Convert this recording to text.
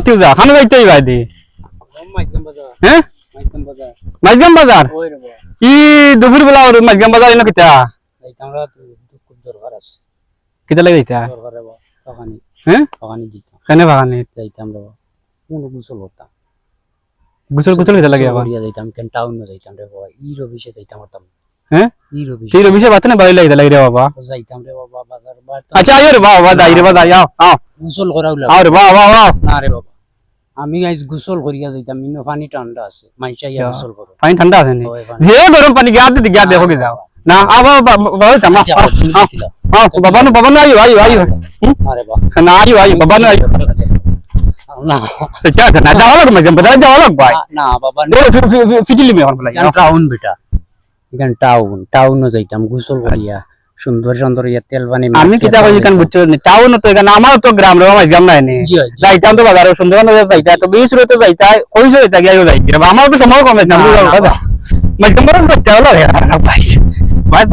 বাতিও যা খানো যাইতেই ভাই দি হ্যাঁ মাইজগাম বাজার ই দুপুর বেলা মাইজগাম বাজার এনে কিতা কিতা লাগে যাইতা হ্যাঁ কেনে বাগানি গুসল গুসল কিতা লাগে আবার হ্যাঁ ই রবিশে বাত না বাড়ি লাগে লাগে রে বাবা আচ্ছা আইও রে বাবা যাই রে বাবা যাও আও গোসল করা আও রে বাবা বাবা না রে বাবা আমি গাইস গোসল করিয়া যাইতাম ইনো পানি ঠান্ডা আছে মাইচা ইয়া গোসল করো পানি ঠান্ডা আছে নি যে গরম পানি গিয়া দেখো কি যাও না আবা বাবা জামা বাবা না আইও আইও আইও আরে বাবা না আইও আইও বাবা না আইও না क्या करना जाओ लोग मजे बता जाओ लोग भाई না বাবা फिजिली में और बोला টাউন বেটা এখান টাউনও যাইতাম গোসল করিয়া সুন্দর সুন্দর ইয়া তেল পানি আমি কিতা কই কান বুঝছো নি টাউন তো এখানে আমার তো গ্রাম রে মাঝ গ্রাম নাই নি যাইতাম তো বাজারে সুন্দর সুন্দর যাইতা তো 20 রতে যাইতা কইছো এটা গিয়া যাইতা আমার তো সময় কমে না মাঝ গ্রাম করতে হলো ভাই ভাই